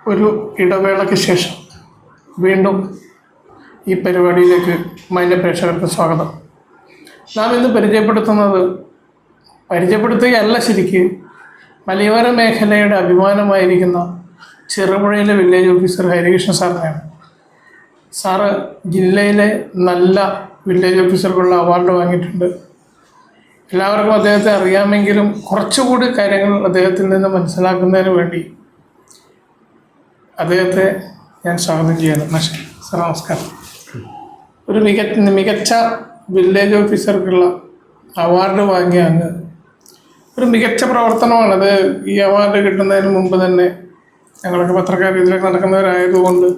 ഒരു ഇടവേളയ്ക്ക് ശേഷം വീണ്ടും ഈ പരിപാടിയിലേക്ക് മാന്യ പ്രേക്ഷകർക്ക് സ്വാഗതം. നാം ഇന്ന് പരിചയപ്പെടുത്തുകയല്ല, ശരിക്ക് മലയോര മേഖലയുടെ അഭിമാനമായിരിക്കുന്ന ചെറുപുഴയിലെ വില്ലേജ് ഓഫീസർ ഹരികൃഷ്ണൻ സാറിനെയാണ്. സാറ് ജില്ലയിലെ നല്ല വില്ലേജ് ഓഫീസർക്കുള്ള അവാർഡ് വാങ്ങിയിട്ടുണ്ട്. എല്ലാവർക്കും അദ്ദേഹത്തെ അറിയാമെങ്കിലും കുറച്ചുകൂടി കാര്യങ്ങൾ അദ്ദേഹത്തിൽ നിന്ന് മനസ്സിലാക്കുന്നതിന് വേണ്ടി അദ്ദേഹത്തെ ഞാൻ സ്വാഗതം ചെയ്യുന്നു. സാർ നമസ്കാരം. ഒരു മികച്ച വില്ലേജ് ഓഫീസർക്കുള്ള അവാർഡ് വാങ്ങിയ അങ്ങ് ഒരു മികച്ച പ്രവർത്തനമാണത്. ഈ അവാർഡ് കിട്ടുന്നതിന് മുമ്പ് തന്നെ ഞങ്ങളൊക്കെ പത്രക്കാർ ഇതിലൊക്കെ നടക്കുന്നവരായതുകൊണ്ട്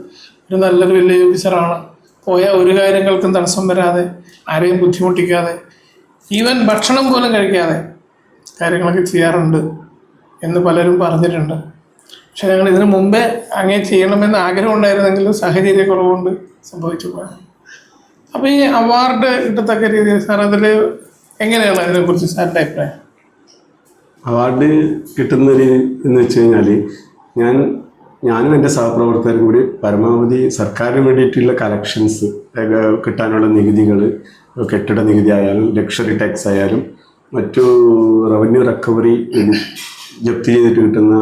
ഒരു നല്ലൊരു വില്ലേജ് ഓഫീസറാണ്. പോയ ഒരു കാര്യങ്ങൾക്കും തടസ്സം വരാതെ, ആരെയും ബുദ്ധിമുട്ടിക്കാതെ, ഈവൻ ഭക്ഷണം പോലും കഴിക്കാതെ കാര്യങ്ങളൊക്കെ ചെയ്യാറുണ്ട് എന്ന് പലരും പറഞ്ഞിട്ടുണ്ട്. പക്ഷെ ഞങ്ങൾ ഇതിനു മുമ്പേ അങ്ങനെ ചെയ്യണമെന്ന് ആഗ്രഹം ഉണ്ടായിരുന്നെങ്കിലും സാഹചര്യക്കുറവുകൊണ്ട് സംഭവിച്ചു പോയത്. അപ്പോൾ ഈ അവാർഡ് കിട്ടത്തക്ക രീതിയിൽ സാർ അതിൽ എങ്ങനെയാണ് അതിനെക്കുറിച്ച് സാറിൻ്റെ അഭിപ്രായം? അവാർഡ് കിട്ടുന്ന എന്ന് വെച്ച് കഴിഞ്ഞാൽ ഞാനും എൻ്റെ സഹപ്രവർത്തകരും കൂടി പരമാവധി സർക്കാരിന് വേണ്ടിയിട്ടുള്ള കളക്ഷൻസ് കിട്ടാനുള്ള നികുതികൾ, കെട്ടിട നികുതി ആയാലും ലക്ഷറി ടാക്സ് ആയാലും മറ്റു റവന്യൂ റിക്കവറി ജപ്തി ചെയ്തിട്ട് കിട്ടുന്ന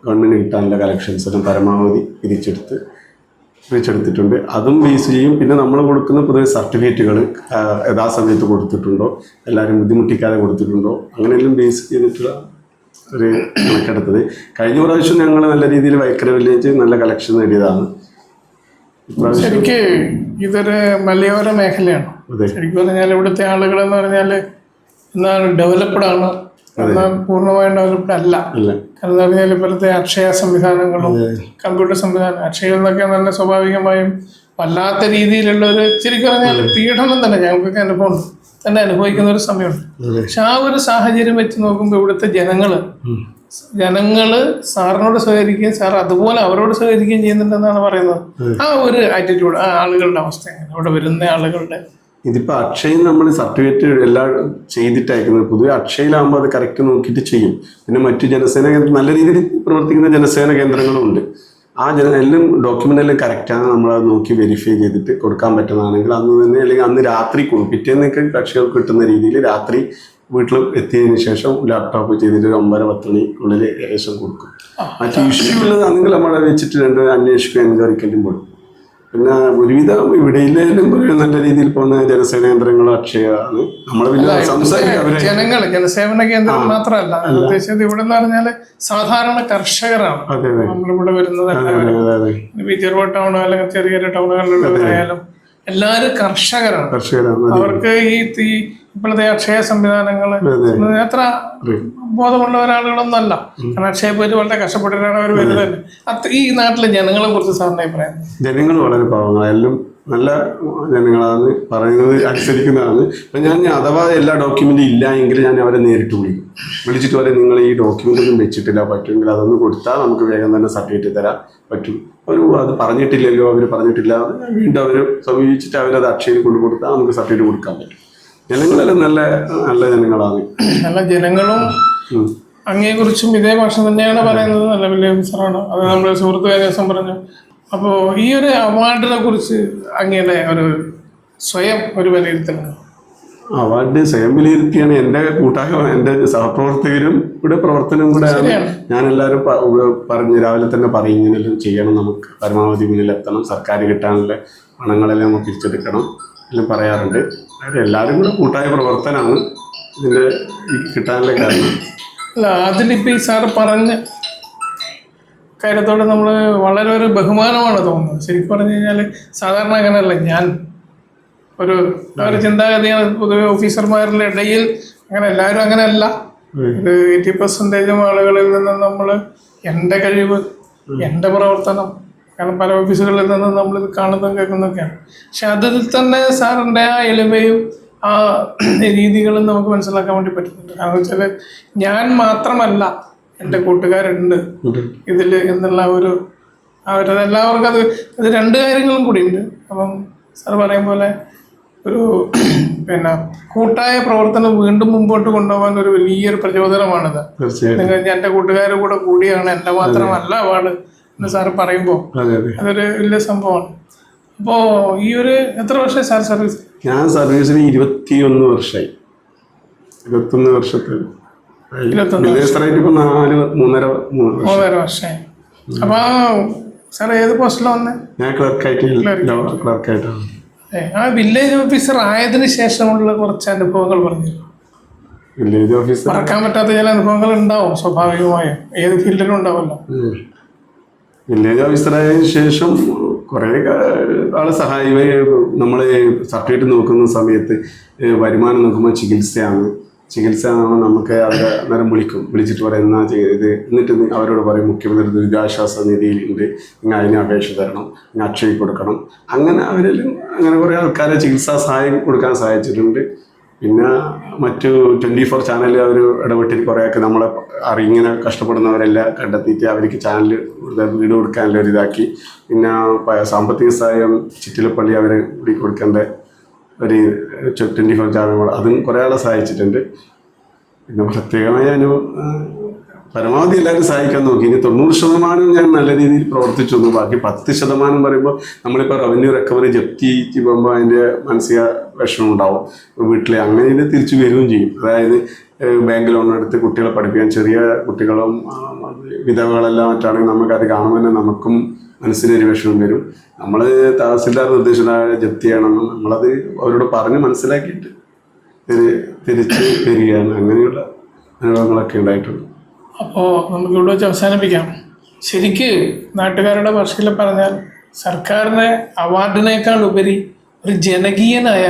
ഗവൺമെൻറ് കിട്ടാനുള്ള കളക്ഷൻസിനും പരമാവധി പിരിച്ചെടുത്തിട്ടുണ്ട്. അതും ബേസ് ചെയ്യും. പിന്നെ നമ്മൾ കൊടുക്കുന്ന പൊതുവെ സർട്ടിഫിക്കറ്റുകൾ യഥാസമയത്ത് കൊടുത്തിട്ടുണ്ടോ, എല്ലാവരും ബുദ്ധിമുട്ടിക്കാതെ കൊടുത്തിട്ടുണ്ടോ, അങ്ങനെയെല്ലാം ബേസ് ചെയ്തിട്ടുള്ള ഒരു കണക്കെടുത്തത്. കഴിഞ്ഞ പ്രാവശ്യം ഞങ്ങൾ നല്ല രീതിയിൽ വൈക്കര വില്ലേജ് നല്ല കളക്ഷൻ നേടിയതാണ്. ശരിക്ക് ഇതൊരു മലയോര മേഖലയാണ്. ശരിക്കും പറഞ്ഞാൽ ഇവിടുത്തെ ആളുകൾ എന്ന് പറഞ്ഞാൽ എന്താണ് ഡെവലപ്ഡ് ആണ്, എന്നാൽ പൂർണ്ണമായും ഡെവലപ്ഡ് അല്ല. കാരണം എന്ന് പറഞ്ഞാൽ ഇപ്പോഴത്തെ അക്ഷയ സംവിധാനങ്ങളും കമ്പ്യൂട്ടർ സംവിധാനം, അക്ഷയ എന്നൊക്കെ നല്ല സ്വാഭാവികമായും വല്ലാത്ത രീതിയിലുള്ള ഒരു ശരിക്കും പറഞ്ഞാൽ പീഡനം തന്നെ ഞങ്ങൾക്കൊക്കെ അനുഭവിക്കുന്ന ഒരു സമയമുണ്ട്. പക്ഷെ ആ ഒരു സാഹചര്യം വെച്ച് നോക്കുമ്പോൾ ഇവിടുത്തെ ജനങ്ങള് സാറിനോട് സഹകരിക്കുകയും സാർ അതുപോലെ അവരോട് സഹകരിക്കുകയും ചെയ്യുന്നുണ്ടെന്നാണ് പറയുന്നത്. ആ ഒരു ആറ്റിറ്റ്യൂഡ്, ആ ആളുകളുടെ അവസ്ഥ എങ്ങനെ ഇവിടെ വരുന്ന ആളുകളുടെ? ഇതിപ്പോൾ അക്ഷയിൽ നമ്മൾ സർട്ടിഫിക്കറ്റ് എല്ലാം ചെയ്തിട്ട് അയക്കുന്നത്. പൊതുവെ അക്ഷയിലാകുമ്പോൾ അത് കറക്റ്റ് നോക്കിയിട്ട് ചെയ്യും. പിന്നെ മറ്റു ജനസേന നല്ല രീതിയിൽ പ്രവർത്തിക്കുന്ന ജനസേന കേന്ദ്രങ്ങളും ഉണ്ട്. ആ എല്ലാം ഡോക്യുമെൻ്റ് എല്ലാം കറക്റ്റാണ്, നമ്മളത് നോക്കി വെരിഫൈ ചെയ്തിട്ട് കൊടുക്കാൻ പറ്റുന്നതാണെങ്കിൽ അന്ന് തന്നെ, അല്ലെങ്കിൽ അന്ന് രാത്രി കൊടുക്കും. പിറ്റേന്നൊക്കെ കക്ഷികൾക്ക് കിട്ടുന്ന രീതിയിൽ രാത്രി വീട്ടിൽ എത്തിയതിനു ശേഷം ലാപ്ടോപ്പ് ചെയ്തിട്ട് 9-10 മണിക്കുള്ളിൽ ഏകദേശം കൊടുക്കും. മറ്റു ഇഷ്യൂ ഉള്ളതാണെങ്കിൽ നമ്മളെ വെച്ചിട്ട് അന്വേഷിക്കുക എൻക്വയറിക്കെല്ലാം കൊടുക്കും. പിന്നെ ഒരുവിധം ഇവിടെയിലും നല്ല രീതിയിൽ പോകുന്ന ജനസേന കേന്ദ്രങ്ങൾ അക്ഷയാണ്. നമ്മൾ പിന്നെ ജനങ്ങൾ ജനസേവന കേന്ദ്രം മാത്രമല്ല ഉദ്ദേശിച്ചത്. ഇവിടെ എന്ന് പറഞ്ഞാല് സാധാരണ കർഷകരാണ് നമ്മളിവിടെ വരുന്നത്. ചെറുപുഴ ടൗൺ അല്ലെങ്കിൽ ചെറിയ ചെറിയ ടൗണുകളിലുള്ളവരായാലും എല്ലാവരും കർഷകരാണ്. അവർക്ക് ഈ ഇപ്പോഴത്തെ അക്ഷയ സംവിധാനങ്ങള് അത്ര ബോധമുള്ള ഒരാളുകളൊന്നും അല്ല. കാരണം അക്ഷയ പോയിട്ട് വളരെ കഷ്ടപ്പെട്ടിട്ടാണ് അവർ വരുന്നത്. ഈ നാട്ടിലെ ജനങ്ങളെ കുറിച്ച് സാറിന്റെ അഭിപ്രായം? ജനങ്ങൾ വളരെ പാവങ്ങളാണ്, എല്ലാം നല്ല ജനങ്ങളാണ്, പറയുന്നത് അനുസരിക്കുന്നതാണ്. അപ്പം ഞാൻ അഥവാ എല്ലാ ഡോക്യുമെന്റും ഇല്ല എങ്കിൽ ഞാൻ അവരെ നേരിട്ട് വിളിച്ചിട്ട് പറയും, നിങ്ങൾ ഈ ഡോക്യുമെന്റ് ഒന്നും വെച്ചിട്ടില്ല, പറ്റുമെങ്കിൽ അതൊന്ന് കൊടുത്താൽ നമുക്ക് വേഗം തന്നെ സർട്ടിഫിക്കറ്റ് തരാൻ പറ്റും. അത് പറഞ്ഞിട്ടില്ലല്ലോ, അവർ പറഞ്ഞിട്ടില്ല, വീണ്ടും അവർ സമീപിച്ചിട്ട് അവരത് അക്ഷയയിൽ കൊണ്ടു കൊടുത്താൽ നമുക്ക് സർട്ടിഫിക്കറ്റ് കൊടുക്കാൻ പറ്റും. ജനങ്ങളെല്ലാം നല്ല നല്ല ജനങ്ങളാണ്. നല്ല ജനങ്ങളും അങ്ങയെക്കുറിച്ചും ഇതേ ഭാഷ തന്നെയാണ് പറയുന്നത്. നല്ല വലിയ ഓഫീസറാണ്. അത് നമ്മുടെ സുഹൃത്ത് ദിവസം പറഞ്ഞു. അപ്പോൾ ഈ ഒരു അവാർഡിനെ കുറിച്ച് അങ്ങയുടെ ഒരു സ്വയം ഒരു വിലയിരുത്തലാണ്? അവാർഡ് സ്വയം വിലയിരുത്തിയാണ് എൻ്റെ എൻ്റെ സഹപ്രവർത്തകരും ഇവിടെ പ്രവർത്തനം കൂടെ. ഞാനെല്ലാവരും രാവിലെ തന്നെ പറയും, ഇങ്ങനെല്ലാം ചെയ്യണം, നമുക്ക് പരമാവധി മുന്നിലെത്തണം, സർക്കാർ കിട്ടാനുള്ള പണങ്ങളെല്ലാം നമുക്ക് തിരിച്ചെടുക്കണം എല്ലാം പറയാറുണ്ട്. എല്ലാവരും കൂടെ കൂട്ടായ പ്രവർത്തനമാണ് ഇതിൻ്റെ കിട്ടാനുള്ള കാരണം. അല്ല, അതിലിപ്പോൾ ഈ സാറ് പറഞ്ഞ കാര്യത്തോടെ നമ്മൾ വളരെ ഒരു ബഹുമാനമാണ് തോന്നുന്നത്. ശരിക്കും പറഞ്ഞു കഴിഞ്ഞാൽ സാധാരണ അങ്ങനെയല്ല. ഞാൻ ഒരു ചിന്താഗതിയാണ് പൊതുവെ ഓഫീസർമാരുടെ ഇടയിൽ. അങ്ങനെ എല്ലാവരും അങ്ങനെയല്ല. ഒരു 80% ആളുകളിൽ നിന്ന് നമ്മൾ എൻ്റെ കഴിവ്, എൻ്റെ പ്രവർത്തനം, കാരണം പല ഓഫീസുകളിൽ നിന്ന് നമ്മളിത് കാണുന്നതും കേൾക്കുന്നതൊക്കെയാണ്. പക്ഷെ അതിൽ തന്നെ സാറിൻ്റെ ആ എളിമയും ആ രീതികളും നമുക്ക് മനസ്സിലാക്കാൻ വേണ്ടി പറ്റുന്നുണ്ട്. കാരണം വെച്ചാൽ ഞാൻ മാത്രമല്ല, എൻ്റെ കൂട്ടുകാരുണ്ട് ഇതിൽ എന്നുള്ള അവരെല്ലാവർക്കും അത് രണ്ട് കാര്യങ്ങളും കൂടി ഉണ്ട്. അപ്പം സാർ പറയും പോലെ ഒരു കൂട്ടായ പ്രവർത്തനം വീണ്ടും മുമ്പോട്ട് കൊണ്ടുപോകാൻ ഒരു വലിയൊരു പ്രചോദനമാണിത്. എൻ്റെ കൂട്ടുകാരുടെ കൂടെ കൂടിയാണ്, എൻ്റെ മാത്രമല്ല അവാർഡ് എന്ന് സാറ് പറയുമ്പോൾ അതെ അതെ. അതൊരു വലിയ സംഭവമാണ്. അപ്പോൾ ഈ ഒരു എത്ര വർഷമായി സാർ സർവീസ്? ഞാൻ സർവീസിന് 21 വർഷമായി. 21 വർഷത്തിൽ വിദേശത്തായിട്ട് ഇപ്പൊ 3.5 വർഷമായി. അപ്പൊ സാർ ഏത് പോസ്റ്റിലാണ് വന്നത്? ഞാൻ ക്ലർക്കായിട്ടാണ്. ആ വില്ലേജ് ഓഫീസർ ആയതിനു ശേഷമുള്ള കുറച്ച് അനുഭവങ്ങൾ പറഞ്ഞു. വില്ലേജ് ഓഫീസർ മറക്കാൻ പറ്റാത്ത ചില അനുഭവങ്ങൾ ഉണ്ടാവും സ്വാഭാവികമായും, ഏത് ഫീൽഡിലും ഉണ്ടാവല്ലോ. വില്ലേജ് ഓഫീസറായതിനു ശേഷം കുറേ ആളെ നമ്മള് സർട്ടിഫിക്കറ്റ് നോക്കുന്ന സമയത്ത് വരുമാനം നോക്കുമ്പോൾ ചികിത്സ നമുക്ക് അവരെ അന്നേരം വിളിച്ചിട്ട് പറയും എന്നാ ചെയ്ത്, എന്നിട്ട് അവരോട് പറയും മുഖ്യമന്ത്രി ദുരിതാശ്വാസ നിധിയിലുണ്ട്, നിങ്ങൾ അതിന് അപേക്ഷ തരണം, നിങ്ങൾ അക്ഷയ കൊടുക്കണം. അങ്ങനെ കുറേ ആൾക്കാരെ ചികിത്സാ സഹായം കൊടുക്കാൻ സഹായിച്ചിട്ടുണ്ട്. പിന്നെ മറ്റു 24 ചാനൽ അവർ ഇടപെട്ടിട്ട് കുറേയൊക്കെ നമ്മളെ ഇങ്ങനെ കഷ്ടപ്പെടുന്നവരെല്ലാം കണ്ടെത്തിയിട്ട് അവർക്ക് ചാനൽ വീട് കൊടുക്കാനുള്ള ഒരു ഇതാക്കി. പിന്നെ സാമ്പത്തിക സഹായം ചിറ്റിലപ്പള്ളി അവരെ കൊടുക്കേണ്ട ഒരു 24 ചാനലുകൾ അതും കുറേ ആളെ സഹായിച്ചിട്ടുണ്ട്. പിന്നെ പ്രത്യേകമായ പരമാവധി എല്ലാവരും സഹായിക്കാൻ നോക്കി. ഇനി 90% ഞാൻ നല്ല രീതിയിൽ പ്രവർത്തിച്ചു വന്നു. ബാക്കി 10% പറയുമ്പോൾ നമ്മളിപ്പോൾ റവന്യൂ റിക്കവറി ജപ്തി പോകുമ്പോൾ അതിൻ്റെ മാനസിക വിഷമം ഉണ്ടാവും വീട്ടിൽ. അങ്ങനെ തിരിച്ചു വരികയും ചെയ്യും. അതായത് ബാങ്ക് ലോൺ എടുത്ത് കുട്ടികളെ പഠിപ്പിക്കാൻ, ചെറിയ കുട്ടികളും വിധവകളെല്ലാം മറ്റാണെങ്കിൽ നമുക്കത് കാണുമ്പോൾ തന്നെ നമുക്കും മനസ്സിനൊരു വിഷമം വരും. നമ്മൾ തഹസിൽദാർ നിർദ്ദേശിച്ച ജപ്തി ചെയ്യണമെന്ന് നമ്മളത് അവരോട് പറഞ്ഞ് മനസ്സിലാക്കിയിട്ട് തിരിച്ച് വരികയാണ്. അങ്ങനെയുള്ള അനുഭവങ്ങളൊക്കെ ഉണ്ടായിട്ടുണ്ട്. അപ്പോൾ നമുക്കിവിടെ വെച്ച് അവസാനിപ്പിക്കാം. ശരിക്ക് നാട്ടുകാരുടെ ഭാഷയിൽ പറഞ്ഞാൽ സർക്കാരിൻ്റെ അവാർഡിനേക്കാൾ ഉപരി ഒരു ജനകീയനായ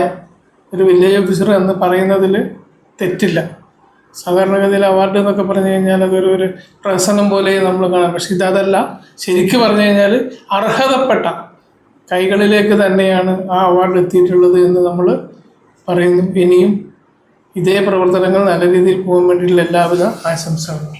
ഒരു വില്ലേജ് ഓഫീസർ എന്ന് പറയുന്നതിൽ തെറ്റില്ല. സാധാരണഗതിയിൽ അവാർഡ് എന്നൊക്കെ പറഞ്ഞു കഴിഞ്ഞാൽ അതൊരു പ്രഹസനം പോലെ നമ്മൾ കാണാം. പക്ഷെ ഇതല്ല. ശരിക്കും പറഞ്ഞു കഴിഞ്ഞാൽ അർഹതപ്പെട്ട കൈകളിലേക്ക് തന്നെയാണ് ആ അവാർഡ് എത്തിയിട്ടുള്ളത് എന്ന് നമ്മൾ പറയുന്നു. ഇനിയും ഇതേ പ്രവർത്തനങ്ങൾ നല്ല രീതിയിൽ പോകാൻ വേണ്ടിയിട്ടുള്ള എല്ലാവിധ ആശംസകളും.